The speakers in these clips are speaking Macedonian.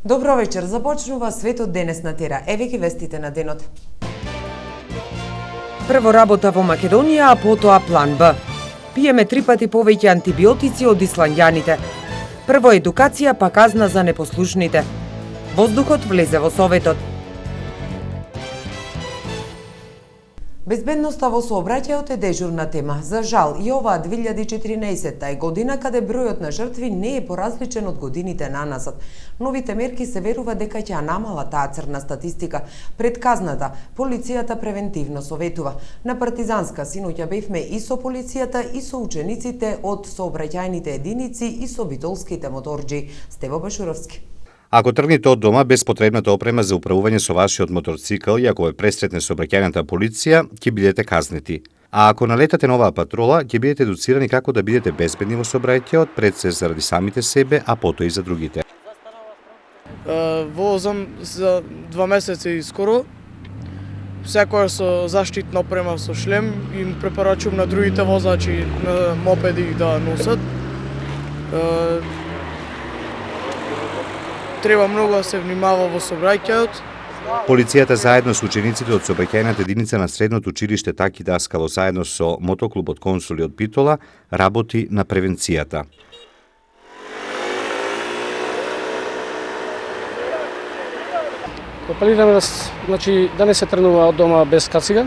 Добро вечер, започнува светот денес на Тера. Еве ги вестите на денот. Прво работа во Македонија, а потоа план Б. Пиеме 3 пати повеќе антибиотици од исландјаните. Прво едукација, па казна за непослушните. Воздухот влезе во Советот. Безбедноста во сообраќајот е дежурна тема. За жал, и оваа 2014 е година каде бројот на жртви не е поразличен од годините наназад. Новите мерки се верува дека ќе намала таа црна статистика. Пред казната, полицијата превентивно советува. На Партизанска синоќа бевме и со полицијата и со учениците од сообраќајните единици и со битолските моторџи. Стево Башуровски. Ако тргнете од дома без потребната опрема за управување со вашиот мотоцикл и ако ве пресретне сообраќајната полиција, ќе бидете казнети. А ако налетате на оваа патрола, ќе бидете едуцирани како да бидете безбедни во сообраќајот, пред се заради самите себе, а потоа и за другите. Возам за 2 месеци скоро. Секојаш со заштитна опрема со шлем и препорачувам на другите возачи на мопеди да носат. Треба многу да се внимава во сообраќајот. Полицијата заедно со учениците од сообраќајната единица на средното училиште Таки Даскало заедно со мотоклубот Консули од Битола работи на превенцијата. Апелираме да не се тргнува од дома без кацига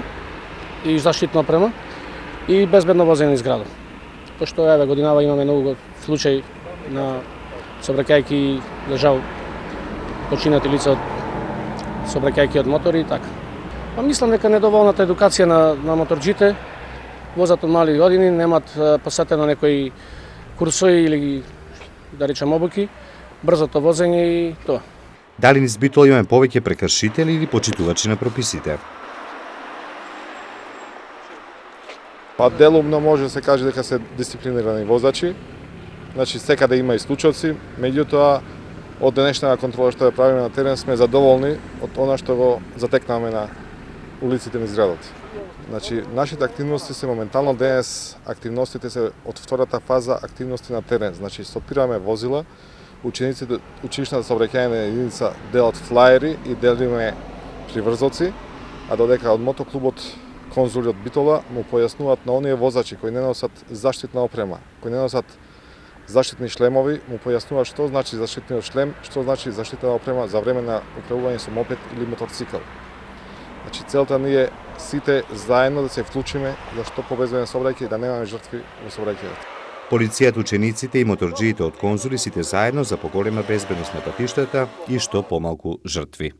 и заштитна опрема и безбедно возење низ градот. Пошто еве годинава имаме многу случаи на сообраќајки за жал починати лица од сообраќајки од мотори и така. Па мислам дека недоволната едукација на моторџите, возат од мали години, немат посетено некои курсови или да речем обуки, брзото возење и тоа. Дали низ Битола имаме повеќе прекршители или почитувачи на прописите? Па делумно може да се каже дека се дисциплинирани возачи. Значи секаде има и случаи, меѓутоа од денешната контрола што ја правиме на терен сме задоволни од она што го затекнаме на улиците низ градот. Значи нашите активности се моментално денес, активностите се од втората фаза активности на терен. Значи стопираме возила, учениците училишната сообраќајна единица делат флаери и делиме приврзоци, а додека од мотоклубот Конзули од Битола му појаснуваат на оние возачи кои не носат заштитна опрема, кои не носат заштитни шлемови, му појаснува што значи заштитниот шлем, што значи заштитна опрема за време на управување со мопед или моторцикл. Значи целта ни е сите заедно да се вклучиме за што побезбеден сообраќај и да немаме жртви во сообраќајот. Полицијата, учениците и моторџиите од Конзули сите заедно за поголема безбедност на патиштата и што помалку жртви.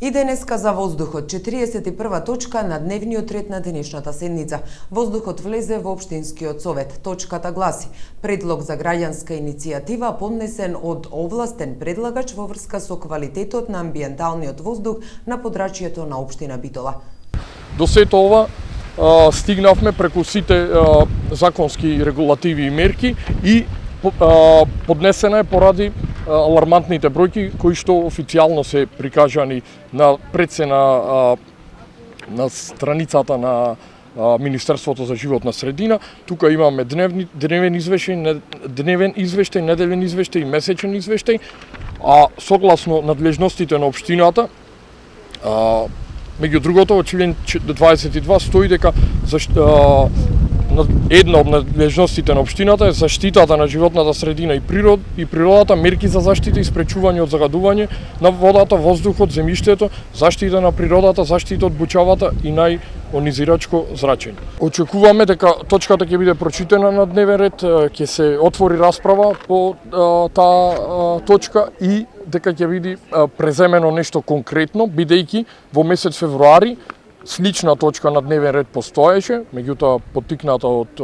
И денеска за воздухот, 41 точка на дневниот ред на денешната седница. Воздухот влезе во Општинскиот совет. Точката гласи: предлог за граѓанска иницијатива поднесен од овластен предлагач во врска со квалитетот на амбиенталниот воздух на подрачјето на општина Битола. До сето ова стигнавме преку сите законски регулативи и мерки и поднесена е поради алармантните бројки кои што официјално се прикажани на на страницата на Министерството за животна средина. Тука имаме дневен извештај, неделен извештај и месечен извештај, а согласно надлежностите на општината, меѓу другото, во член 22 стои дека една од надлежностите на општината е заштитата на животната средина и природата, мерки за заштита и спречување од загадување на водата, воздухот, земјиштето, заштита на природата, заштита од бучавата и најонизирачко зрачење. Очекуваме дека точката ќе биде прочитена на дневен ред, ќе се отвори расправа по таа точка и дека ќе биде преземено нешто конкретно, бидејќи во месец февруари слична точка на дневен ред постоеше, меѓутоа поттикната од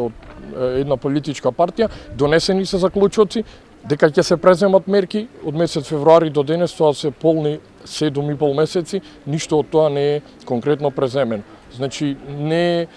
една политичка партија, донесени се заклучоци дека ќе се преземат мерки од месец февруари до денес, тоа се полни 7,5 месеци, ништо од тоа не е конкретно преземено. Значи не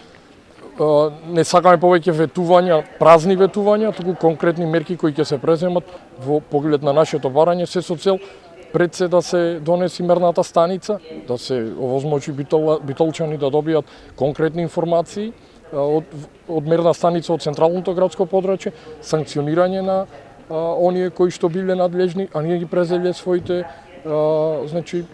сакаме повеќе ветувања, празни ветувања, туку конкретни мерки кои ќе се преземат во поглед на нашето барање, се со цел пред се да се донеси мерната станица, да се овозможи битолчани да добијат конкретни информации од мерна станица од централното градско подрачје, санкционирање на оние кои што биле надлежни, а ние ги презеле своите, значи,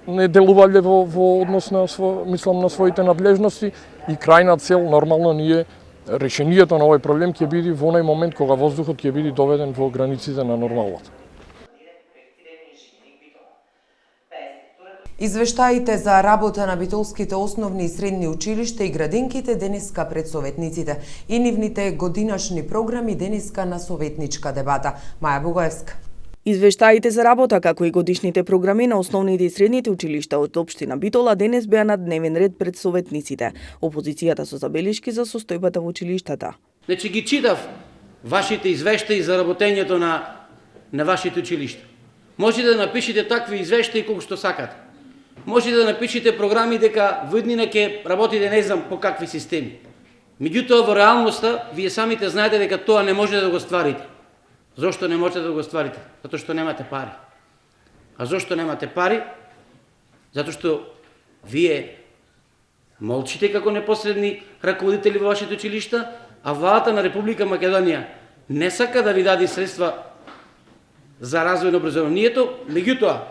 не делувале во однос на на своите надлежности и крајна цел нормално ние решението на овој проблем ќе биде во оној момент кога воздухот ќе биде доведен во границите на нормалното. Извештаите за работа на битолските основни и средни училишта и градинките денеска пред советниците и нивните годинашни програми денеска на советничка дебата. Маја Бугаевска. Извештаите за работа, како и годишните програми на основните и средните училишта од општина Битола денес беа на дневен ред пред советниците. Опозицијата со забелешки за состојбата во училиштата. Значи ги читав вашите извештаи за работењето на вашите училишта. Може да напишете такви извештаи колку што сакате. Може да напишете програми дека во иднина ќе работите не знам по какви системи. Меѓутоа во реалноста вие самите знаете дека тоа не можете да го стварите. Зошто не можете да го стварите? Затоа што немате пари. А зошто немате пари? Затоа што вие молчите како непосредни раководители во вашите училишта, а владата на Република Македонија не сака да ви даде средства за развој на образованието, меѓутоа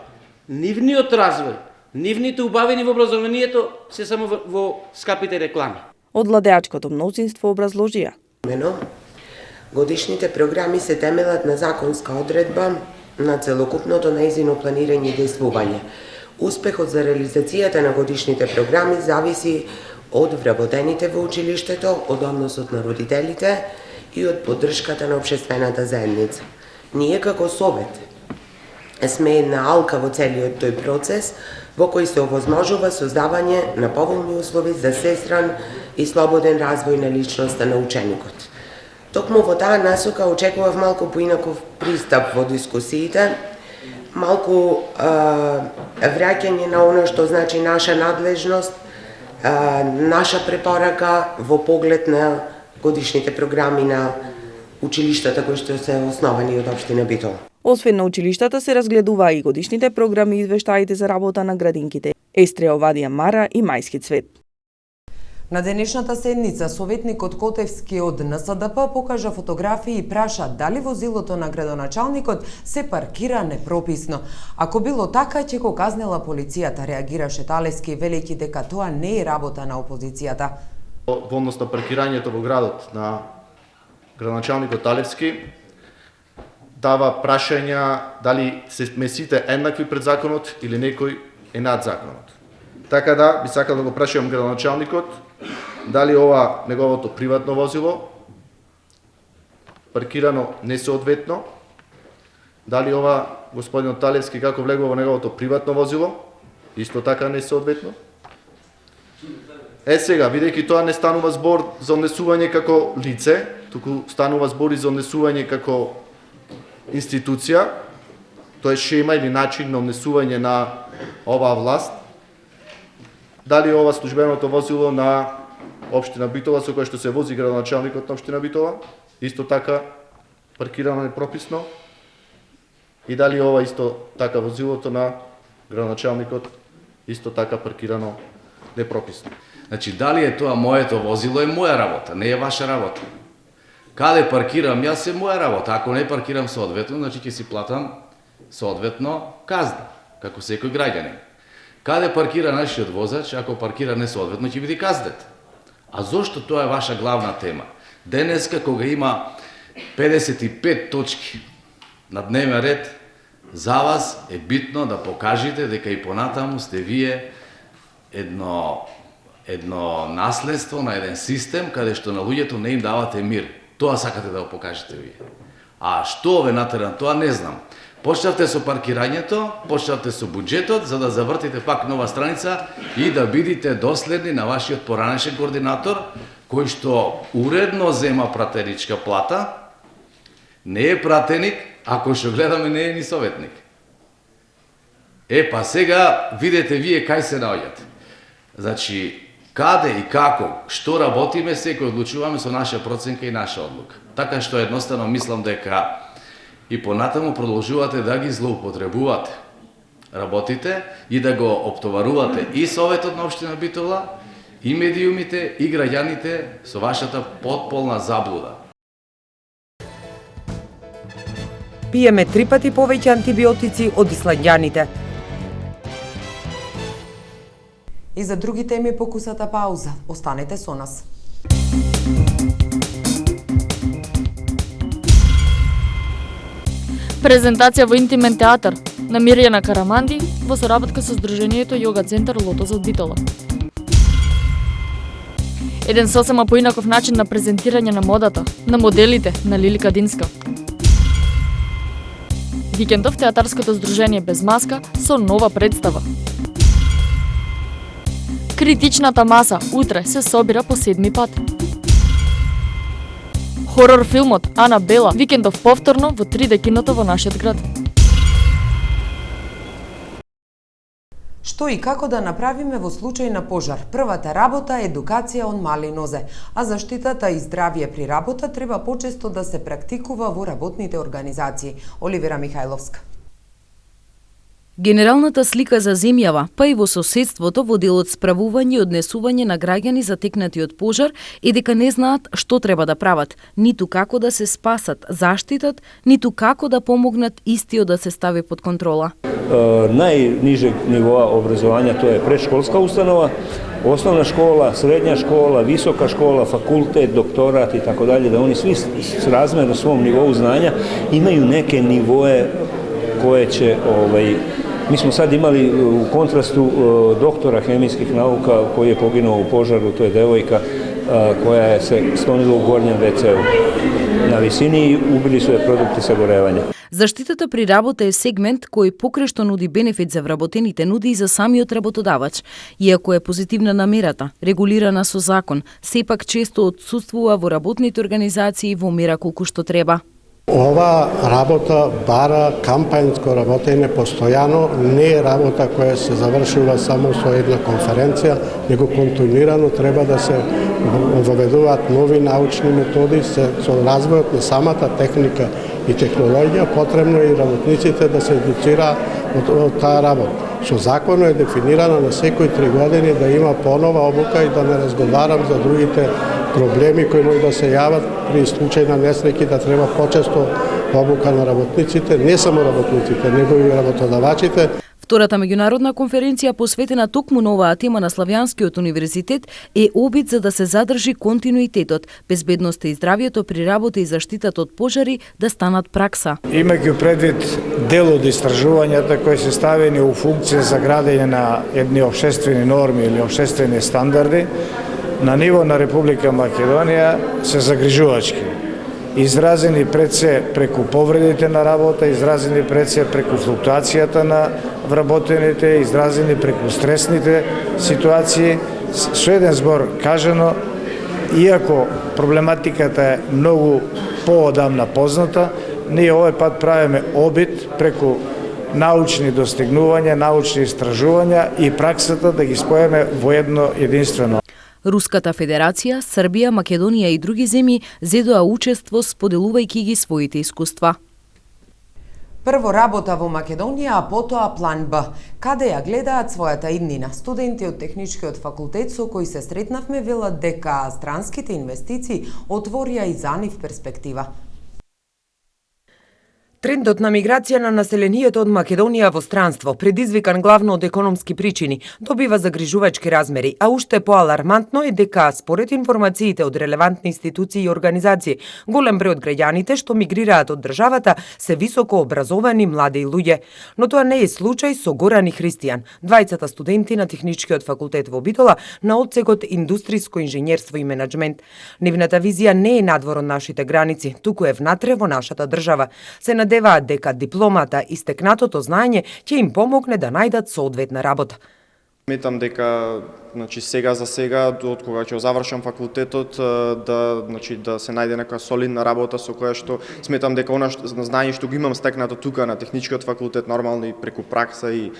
нивниот развој, нивните убавини во образованието се само во скапите реклами. Од владеачкото мнозинство образложија. Годишните програми се темелат на законска одредба на целокупното нејзино планирање и действување. Успехот за реализацијата на годишните програми зависи од вработените во училиштето, од односот на родителите и од поддршката на општествената заедница. Ние како совет сме една алка во целиот тој процес, во кој се овозможува создавање на поволни услови за сестран и слободен развој на личноста на ученикот. Токму во таа насока очекував малку поинаков пристап во дискусиите, малку враќање на оно што значи наша надлежност, наша препорака во поглед на годишните програми на училиштата кои што се основани од општина Битола. Освен на училиштата се разгледуваа и годишните програми и извештаите за работа на градинките Естрија Овадија Мара и Мајски цвет. На денешната седница советникот Котевски од НСДП покажа фотографии и праша дали возилото на градоначалникот се паркира непрописно. Ако било така, ќе го казнела полицијата, реагираше Талевски, велејќи дека тоа не е работа на опозицијата. Во однос на паркирањето во градот на градоначалникот Талевски дава прашања дали се сите еднакви пред законот или некој е над законот. Така да, би сакал да го прашувам градоначалникот дали ова неговото приватно возило паркирано несоодветно, дали ова господинот Талевски како влегува во неговото приватно возило исто така несоодветно. Сега, бидејќи тоа не станува збор за однесување како лице, туку станува збор и за однесување како институција, тоа е шема или начин на однесување на оваа власт, дали ова службеното возило на општина Битола со кое што се вози градоначалникот на општина Битола, исто така паркирано непрописно, и дали ова исто така возилото на градоначалникот исто така паркирано непрописно. Значи, дали е тоа моето возило е моја работа, не е ваша работа. Каде паркирам јас е моја работа, ако не паркирам соодветно, значи ќе си платам соодветно казна, како секој граѓанин. Каде паркира нашиот возач, ако паркира несоодветно, ќе биде казнет. А зошто тоа е ваша главна тема? Денеска, кога има 55 точки на дневен ред, за вас е битно да покажете дека и понатаму сте вие едно наследство на еден систем каде што на луѓето не им давате мир. Тоа сакате да го покажете вие. А што ве натера, тоа не знам. Почнавте со паркирањето, почнавте со буџетот, за да завртите пак нова страница и да бидите доследни на вашиот поранешен координатор, кој што уредно зема пратеничка плата, не е пратеник, ако што гледаме не е ни советник. Па сега видете вие кај се наоѓате. Значи, каде и како, што работиме, секој одлучуваме со наша проценка и наша одлука. Така што едноставно мислам дека и понатаму продолжувате да ги злоупотребувате работите и да го оптоварувате и Советот на општина Битола, и медиумите, и граѓаните со вашата потполна заблуда. Пиеме 3 пати повеќе антибиотици од исландјаните. И за други теми покусата пауза. Останете со нас. Презентација во интимен театар на Мирјана Караманди во соработка со Сдруженијето Јога центар Лотос од Битола. Еден сосема поинаков начин на презентирање на модата, на моделите на Лили Кадинска. Викендов театарското здружение Без маска со нова представа. Критичната маса утре се собира по 7 пат. Хорор филмот Ана Бела викендов повторно во 3D киното во нашиот град. Што и како да направиме во случај на пожар? Првата работа е едукација од мали нозе, а заштитата и здравје при работа треба почесто да се практикува во работните организации. Оливера Михајловска. Генералната слика за земјава, па и во соседството во делот справување и однесување на граѓани затекнати од пожар е дека не знаат што треба да прават, ниту како да се спасат, заштитат, ниту како да помогнат истиот да се стави под контрола. Најнижег нивоа образование тоа е предшколска установа, основна школа, средња школа, висока школа, факултет, докторат и така дале, да они сви сразмерно својом нивоу знања имају неке нивое koje će, mi smo sad imali u kontrastu doktora hemijskih nauka koji je poginuo u požaru, to je devojka koja je se sklonila u gornjem WC-u na visini i ubili su je produkti sagorevanja. Заштитата при работа е сегмент кој покрешто нуди бенефит за вработените, нуди и за самиот работодавач. Иако е позитивна намерата, регулирана со закон, сепак често отсутствува во работните организации во мера колку што треба. Ова работа бара кампањско работење постојано, не е работа која се завршува само со една конференција, него континуирано треба да се воведуваат нови научни методи, со развојот на самата техника и технологија, потребно е и работниците да се едуцираат од таа работа. Со законот е дефинирано на секои 3 години да има понова обука и да не разговарам за другите проблеми кои може да се јават при случај на несреќи, да треба почесто обука на работниците, не само работниците, него и работодавачите. Втората меѓународна конференција посветена токму на оваа тема на Славјанскиот универзитет е обид за да се задржи континуитетот, безбедноста и здравјето при работа и заштитата од пожари да станат пракса. Имајќи предвид дел од истражувањата кои се ставени у функција за градење на едни општествени норми или општествени стандарди, на ниво на Република Македонија се загрижувачки. Изразени пред се преку повредите на работа, изразени пред се преку флуктуацијата на вработените, изразени преку стресните ситуации. Со еден збор кажано, иако проблематиката е многу поодамна позната, ние овој пат правиме обид преку научни достигнувања, научни истражувања и праксата да ги споеме во едно единствено. Руската Федерација, Србија, Македонија и други земји зедоа учество споделувајќи ги своите искуства. Прво работа во Македонија, а потоа план Б. Каде ја гледаат својата иднина? Студенти од Техничкиот факултет со кои се сретнавме велат дека странските инвестиции отворија и за нив перспектива. Трендот на миграција на населението од Македонија во странство, предизвикан главно од економски причини, добива загрижувачки размери, а уште поалармантно е дека, според информациите од релевантни институции и организации, голем број од граѓаните што мигрираат од државата се високо образовани млади луѓе. Но тоа не е случај со Горан и Христијан, двајцата студенти на Техничкиот факултет во Битола на одсекот Индустријско инженерство и менаџмент. Нивната визија не е надвор од нашите граници, туку е внатре во нашата држава. Се надеваат дека дипломата и стекнатото знаење ќе им помогне да најдат соодветна работа. Сметам дека сега за сега, од кога ќе завршам факултетот, да се најде нека солидна работа со која што сметам дека она знаење што го имам стекнато тука на Техничкиот факултет, нормално и преку пракса и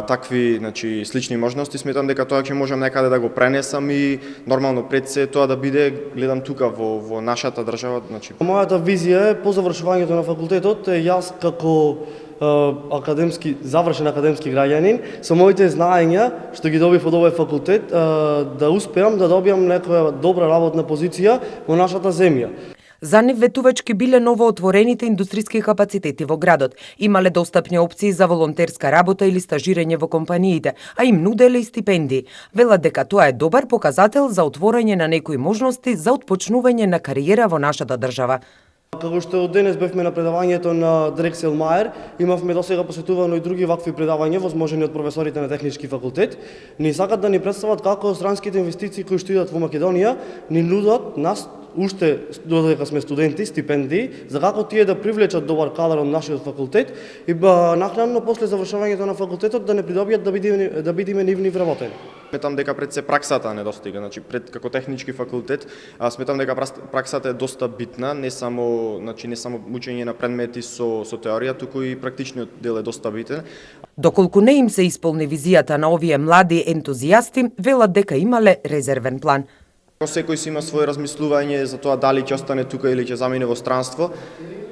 такви слични можности, сметам дека тоа ќе можам некаде да го пренесам и нормално пред се тоа да биде гледам тука во нашата држава. Мојата визија е по завршувањето на факултетот, јас како завршен академски граѓанин, со моите знаења што ги добив од овој факултет, да успеам да добиам некоја добра работна позиција во нашата земја. За нив ветувачки биле новоотворените индустријски капацитети во градот. Имале достапни опции за волонтерска работа или стажирање во компаниите, а им нуделе и стипендии. Велат дека тоа е добар показател за отворање на некои можности за отпочнување на кариера во нашата држава. Како што денес бевме на предавањето на Дрексел Мајер, имавме досега посетувано и други вакви предавања возможени од професорите на Технички факултет. Ни сакат да ни представат како странските инвестиции кои што идат во Македонија ни нудат нас уште додека сме студенти стипендии за како тие да привлечат добар кадар од нашиот факултет и накнадно после завршувањето на факултетот да не придобијат да бидиме нивни вработени. Сметам дека пред се праксата не достига, значи пред како технички факултет, сметам дека праксата е доста битна, не само учење на предмети со теорија, туку и практичниот дел е доста битен. Доколку не им се исполни визијата на овие млади ентузијасти, велат дека имале резервен план. Секој си има своје размислување за тоа дали ќе остане тука или ќе замине во странство.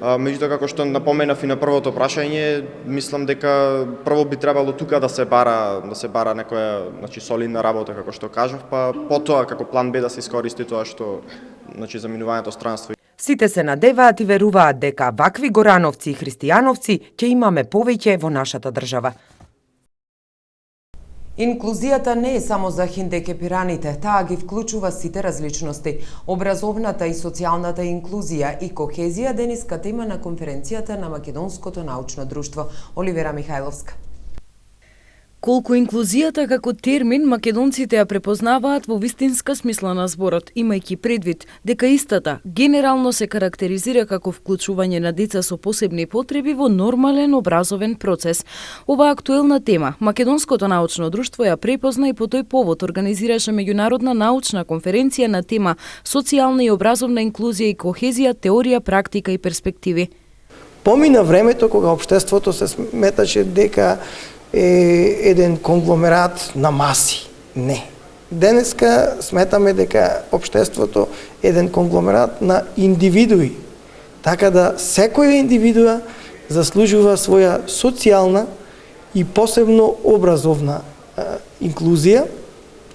Меѓутоа, како што напоменав и на првото прашање, мислам дека прво би требало тука да се бара некоја солидна работа, како што кажав, па потоа како план Б да се искористи тоа што заминувањето странство. Сите се надеваат и веруваат дека вакви горановци и христијановци ќе имаме повеќе во нашата држава. Инклузијата не е само за хиндекепираните, таа ги вклучува сите различности. Образовната и социјалната инклузија и кохезија денеска тема на конференцијата на Македонското научно друштво. Оливера Михајловска. Колку инклузијата како термин македонците ја препознаваат во вистинска смисла на зборот, имајќи предвид дека истата генерално се карактеризира како вклучување на деца со посебни потреби во нормален образовен процес. Ова актуелна тема Македонското научно друштво ја препозна и по тој повод организираше меѓународна научна конференција на тема Социјална и образовна инклузија и кохезија, теорија, практика и перспективи. Помина времето кога општеството се сметаше дека е еден конгломерат на маси. Не. Денеска сметаме дека општеството е еден конгломерат на индивидуи. Така да секоја индивидуа заслужува своја социјална и посебно образовна инклузија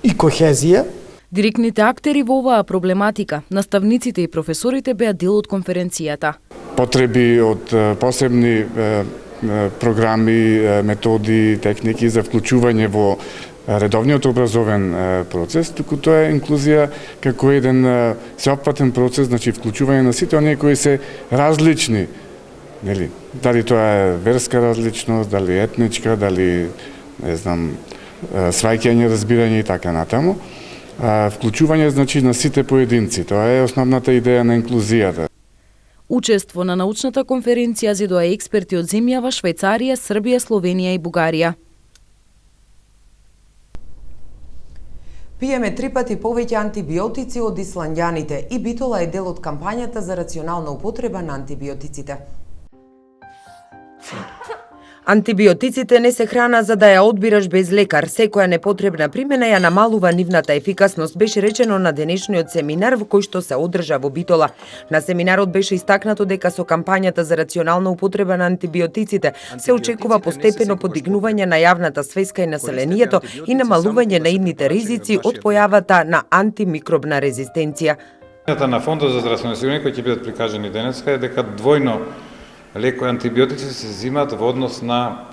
и кохезија. Директните актери во оваа проблематика, наставниците и професорите беа дел од конференцијата. Потреби од посебни програми, методи, техники за вклучување во редовниот образовен процес, туку тоа е инклузија како еден сеопфатен процес, значи вклучување на сите оние кои се различни, нели? Дали тоа е верска различност, дали етничка, дали не знам, сваќање, разбирање и така натаму. Вклучување значи на сите поединци, тоа е основната идеја на инклузијата. Учество на научната конференција зедоа експерти од земјава Швајцарија, Србија, Словенија и Бугарија. Пиеме 3 пати повеќе антибиотици од исландјаните и Битола е дел од кампањата за рационална употреба на антибиотиците. Антибиотиците не се храна за да ја одбираш без лекар. Секоја непотребна примена ја намалува нивната ефикасност, беше речено на денешниот семинар во кој што се одржа во Битола. На семинарот беше истакнато дека со кампањата за рационална употреба на антибиотиците се очекува постепено подигнување на јавната свеска и населението и намалување на идните ризици од појавата на антимикробна резистенција. На Фондот за здравствено осигурување кои ќе бидат прикажани денеска е дека двојно лекои антибиотици се взимат во однос на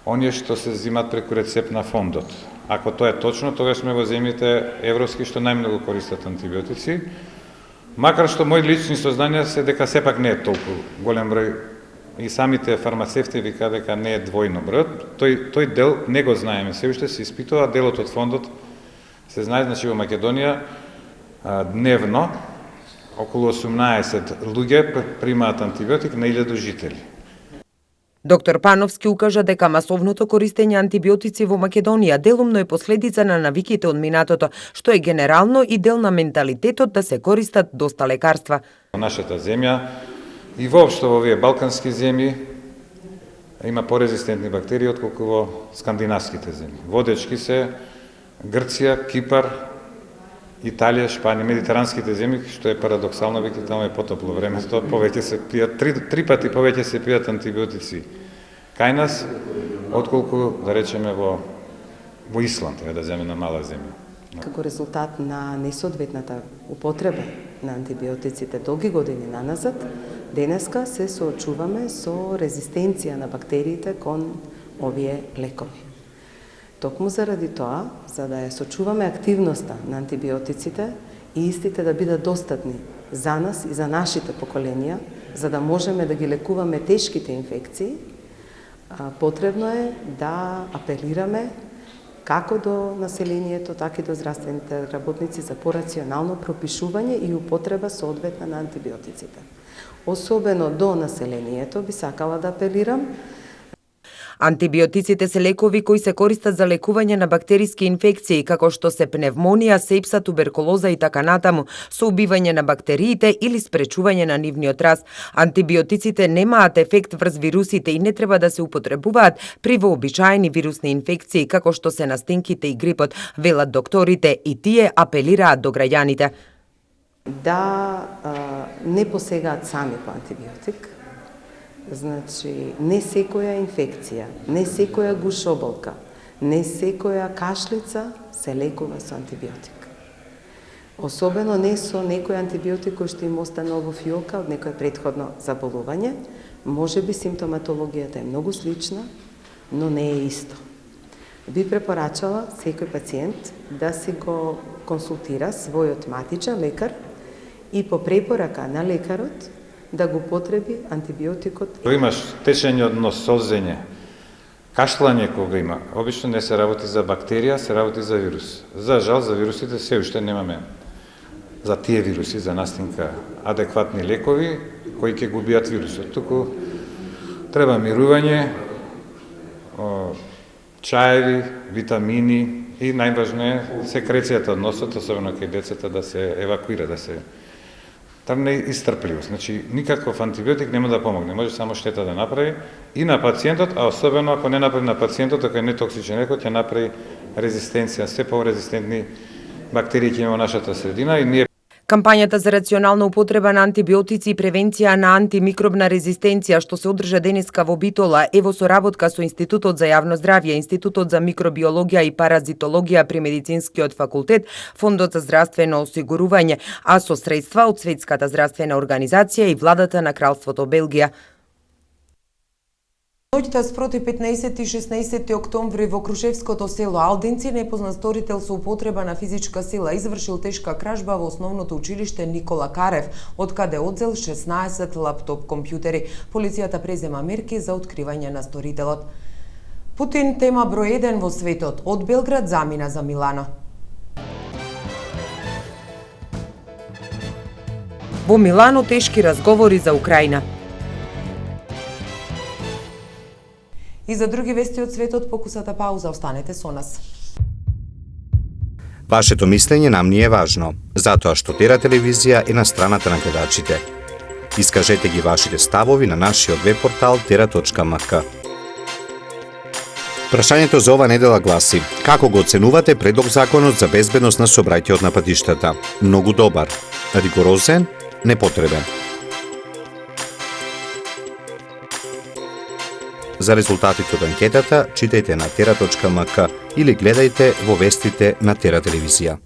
оние што се взимат преку рецепт на фондот. Ако тоа е точно, тогаш сме во земјите европски што најмногу користат антибиотици. Макар што мои лични сознанија се дека сепак не е толку голем број и самите фармацевти викаат дека не е двојно бројот. Тој дел не го знаеме, се уште се испитува, делот од фондот се знае, значи во Македонија дневно околу 18 луѓе примаат антибиотик на 1000 жители. Доктор Пановски укажа дека масовното користење антибиотици во Македонија делумно е последица на навиките од минатото, што е генерално и дел на менталитетот да се користат доста лекарства. Во нашата земја и воопшто во овие балкански земји има порезистентни бактерии отколку во скандинавските земји. Водечки се Грција, Кипар, Италија, Шпанија, медитеранските земји, што е парадоксално, веќе таму е потопло времето, повеќе се пијат, три пати повеќе се пијат антибиотици кај нас, отколку, да речеме, во Исланд, да земе на мала земја. како резултат на несоодветната употреба на антибиотиците долги години наназад, денеска се соочуваме со резистенција на бактериите кон овие лекови. Токму заради тоа, за да ја сочуваме активноста на антибиотиците и истите да бидат достатни за нас и за нашите поколенија, за да можеме да ги лекуваме тешките инфекции, потребно е да апелираме како до населението, така и до здравствените работници за порационално пропишување и употреба соодветна на антибиотиците. Особено до населението би сакала да апелирам. Антибиотиците се лекови кои се користат за лекување на бактериски инфекции, како што се пневмонија, сепса, туберкулоза и така натаму, со убивање на бактериите или спречување на нивниот раст. Антибиотиците немаат ефект врз вирусите и не треба да се употребуваат при вообичаени вирусни инфекции, како што се настинките и грипот, велат докторите, и тие апелираат до граѓаните. Да не посегаат сами по антибиотик. Значи, не секоја инфекција, не секоја гушоболка, не секоја кашлица се лекува со антибиотик. Особено не со некој антибиотик кој што им останал во фиока од некој претходно заболување. Може би симптоматологијата е многу слична, но не е исто. Би препорачала секој пациент да се го консултира својот матичен лекар и по препорака на лекарот да го потреби антибиотикот. Кога имаш течење од нос, солзење, кашлање кога има, обично не се работи за бактерија, се работи за вирус. За жал, за вирусите се уште немаме за тие вируси, за настинка, адекватни лекови кои ќе го убијат вирусот. Туку треба мирување, чаеви, витамини и најважно е секрецијата од носот, особено кај децата, да се евакуира, да се не истрпливост. Значи, никаков антибиотик нема да помогне. Може само штета да направи и на пациентот, а особено ако не направи на пациентот, ако е нетоксичен лекот, ќе направи резистенција, се порезистентни бактерии ќе има во нашата средина и ние Кампањата за рационална употреба на антибиотици и превенција на антимикробна резистенција што се одржа денеска во Битола е во соработка со Институтот за јавно здравје, Институтот за микробиологија и паразитологија при Медицинскиот факултет, Фондот за здравствено осигурување, а со средства од Светската здравствена организација и владата на Кралството Белгија. Ноќта спроти 15 и 16 октомври во Крушевското село Алдинци непознат сторител со употреба на физичка сила извршил тешка кражба во основното училиште Никола Карев, од каде одзел 16 лаптоп компјутери. Полицијата презема мерки за откривање на сторителот. Путин тема број 1 во светот, од Белград замина за Милано. Во Милано тешки разговори за Украина. И за други вести од светот, покусата пауза, останете со нас. Вашето мислење нам ни е важно, затоа што Тера телевизија е на страната на гледачите. Искажете ги вашите ставови на нашиот веб-портал tera.mk. Прашањето за ова недела гласи: како го оценувате предлог законот за безбедност на сообраќајот на патиштата? Многу добар, ригорозен, непотребен. За резултатите од анкетата читајте на tera.mk или гледајте во вестите на Тера телевизија.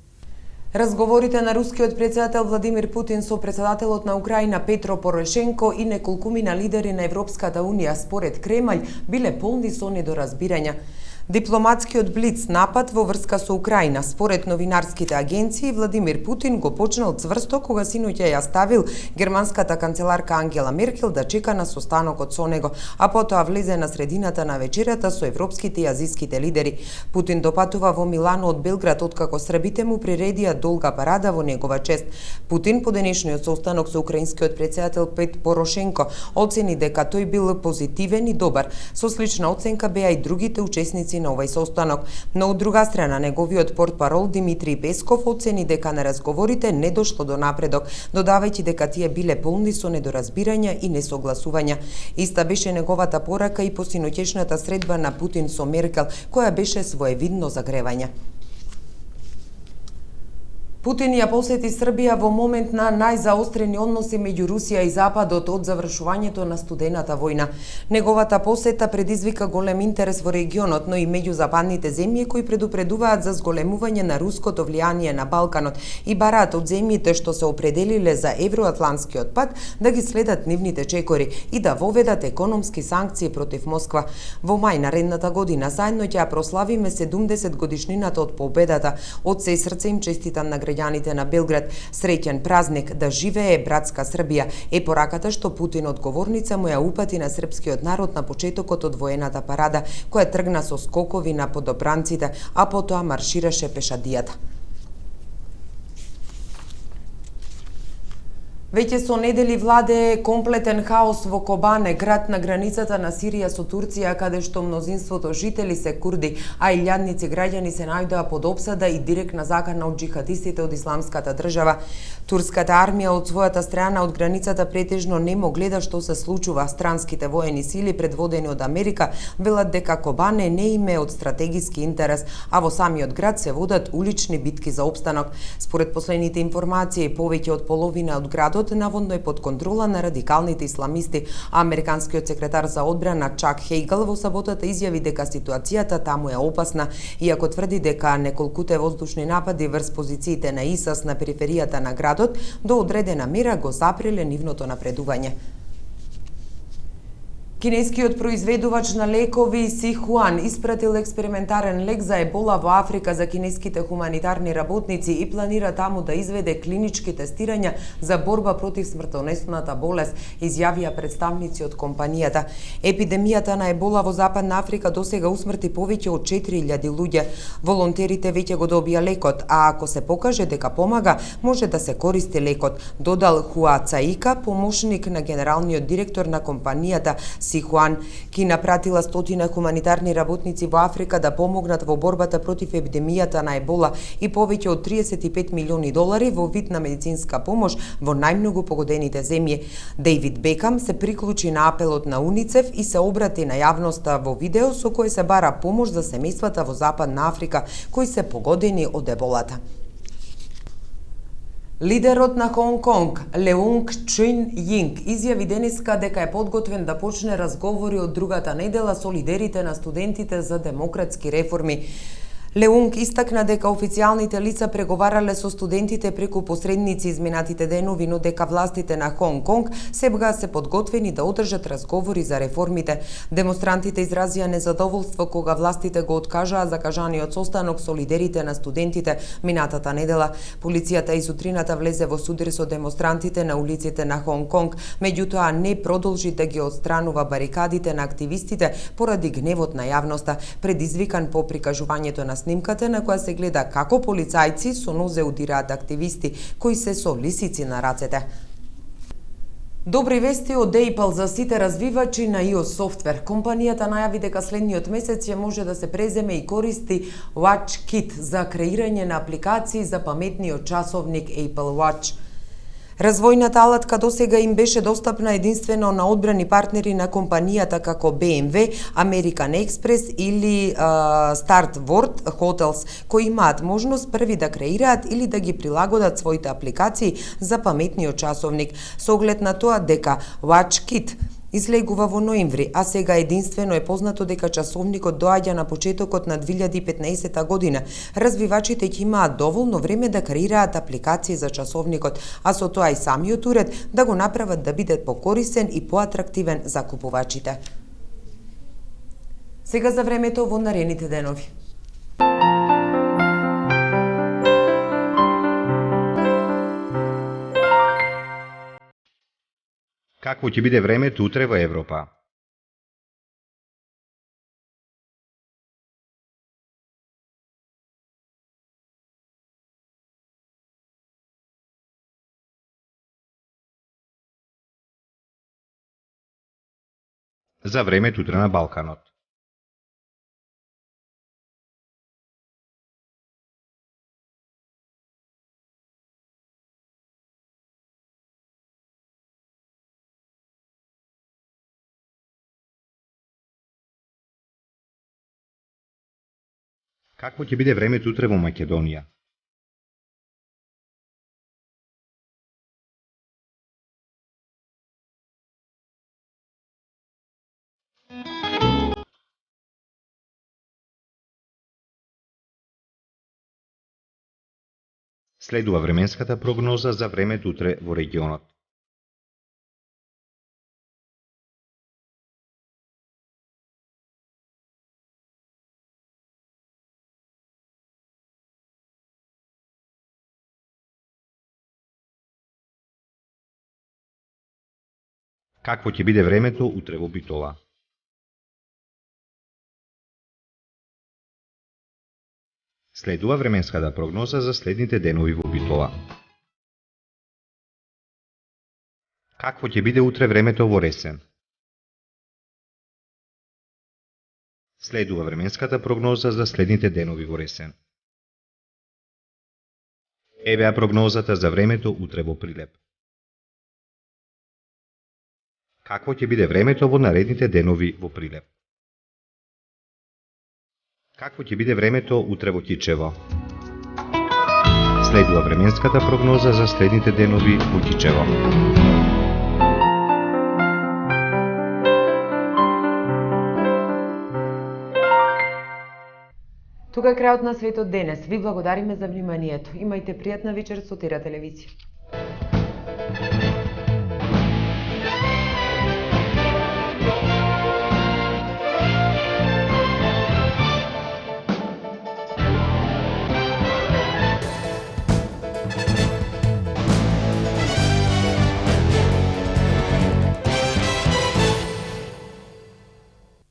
Разговорите на рускиот председател Владимир Путин со председателот на Украина Петро Порошенко и неколкумина лидери на Европската унија според Кремљ биле полни со недоразбирања. Дипломатскиот блиц напад во врска со Украина, според новинарските агенции, Владимир Путин го почнал цврсто кога синоќа ја ставил германската канцеларка Ангела Меркел да чека на состанокот со него, а потоа влезе на средината на вечерата со европските и азиските лидери. Путин допатува во Милано од Белград откако србите му приредија долга парада во негова чест. Путин по денешниот состанок со украинскиот председател Петро Порошенко оцени дека тој бил позитивен и добар. Со слична оценка беа и другите учесници на овој состанок, но од друга страна неговиот портпарол Димитри Песков оцени дека на разговорите не дошло до напредок, додавајќи дека тие биле полни со недоразбирања и несогласувања. Иста беше неговата порака и по синоќешната средба на Путин со Меркел, која беше своевидно загревање. Путин ја посети Србија во момент на најзаострени односи меѓу Русија и Западот од завршувањето на студената војна. Неговата посета предизвика голем интерес во регионот, но и меѓу западните земји кои предупредуваат за зголемување на руското влијание на Балканот и бараат од земјите што се определиле за евроатлантскиот пат да ги следат нивните чекори и да воведат економски санкции против Москва. Во мај наредната година заедно ќе ја прославиме 70 годишнината од победата. Од сеј срце им честитам на граѓаните на Белград. Среќен празник, да живее братска Србија, е пораката што Путин од говорница му ја упати на српскиот народ на почетокот од воената парада, која тргна со скокови на подобранците, а потоа маршираше пешадијата. Веќе со недели владее комплетен хаос во Кобане, град на границата на Сирија со Турција, каде што мнозинството жители се курди, а илјадници граѓани се најдоа под обсада и директна закана од џихадистите од Исламската држава. Турската армија од својата страна од границата претежно немо гледа што се случува. Странските воени сили, предводени од Америка, велат дека Кобане не име од стратегиски интерес, а во самиот град се водат улични битки за опстанок. Според последните информации, повеќе од половина од градот наводно е под контрола на радикалните исламисти. Американскиот секретар за одбрана Чак Хейгл во саботата изјави дека ситуацијата таму е опасна, иако тврди дека неколкуте воздушни напади врз позициите на ИСАС на периферијата на градот до одредена мера го запреле нивното напредување. Кинескиот произведувач на лекови Сихуан испратил експериментарен лек за ебола во Африка за кинеските хуманитарни работници и планира таму да изведе клинички тестирања за борба против смртонесната болест, изјавија представници од компанијата. Епидемијата на ебола во Западна Африка досега усмрти повеќе од 4000 луѓе. Волонтерите веќе го добија лекот, а ако се покаже дека помага, може да се користи лекот, додал Хуа Цаика, помошник на генералниот директор на компанијата Сихуан. Кина пратила стотина хуманитарни работници во Африка да помогнат во борбата против епидемијата на ебола и повеќе од 35 милиони долари во вид на медицинска помош во најмногу погодените земји. Дејвид Бекам се приклучи на апелот на УНИЦЕФ и се обрати на јавноста во видео со кој се бара помош за семејствата во Западна Африка кои се погодени од еболата. Лидерот на Хонг Конг, Леунг Чун Јинг, изјави денеска дека е подготвен да почне разговори од другата недела со лидерите на студентите за демократски реформи. Леунг истакна дека официјалните лица преговарале со студентите преку посредници изминатите денови, но дека властите на Хонг Конг сега се подготвени да одржат разговори за реформите. Демонстрантите изразија незадоволство кога властите го откажаа закажаниот состанок со лидерите на студентите минатата недела. Полицијата и сутрината влезе во судир со демонстрантите на улиците на Хонг Конг, меѓутоа не продолжи да ги отстранува барикадите на активистите поради гневот на јавноста, предизвикан по прикажувањето на снимката на која се гледа како полицајци со нозе удираат активисти кои се со лисици на рацете. Добри вести од Apple за сите развивачи на iOS софтвер. Компанијата најави дека следниот месец ќе може да се преземе и користи WatchKit за креирање на апликации за паметниот часовник Apple Watch. Развојната алатка досега им беше достапна единствено на одбрани партнери на компанијата како BMW, American Express или Startworld Hotels, кои имаат можност први да креираат или да ги прилагодат своите апликации за паметниот часовник, со оглед на тоа дека WatchKit излегува во ноември, а сега единствено е познато дека часовникот доаѓа на почетокот на 2015 година. Развивачите ќе имаат доволно време да креираат апликации за часовникот, а со тоа и самиот уред да го направат да биде покорисен и поатрактивен за купувачите. Сега за времето во наредните денови. Какво ќе биде времето утре во Европа? За времето утре на Балканот. Какво ќе биде времето утре во Македонија? Следува временската прогноза за времето утре во регионот. Какво ќе биде времето утре во Битола? Следува временската прогноза за следните денови во Битола. Какво ќе биде утре времето во Ресен? Следува временската прогноза за следните денови во Ресен. Евеа прогнозата за времето утре во Прилеп. Какво ќе биде времето во наредните денови во Прилеп? Какво ќе биде времето утре во Кичево? Следува временската прогноза за следните денови во Кичево. Тука е крајот на светот денес. Ви благодариме за вниманието. Имајте пријатна вечер со Тера телевизија.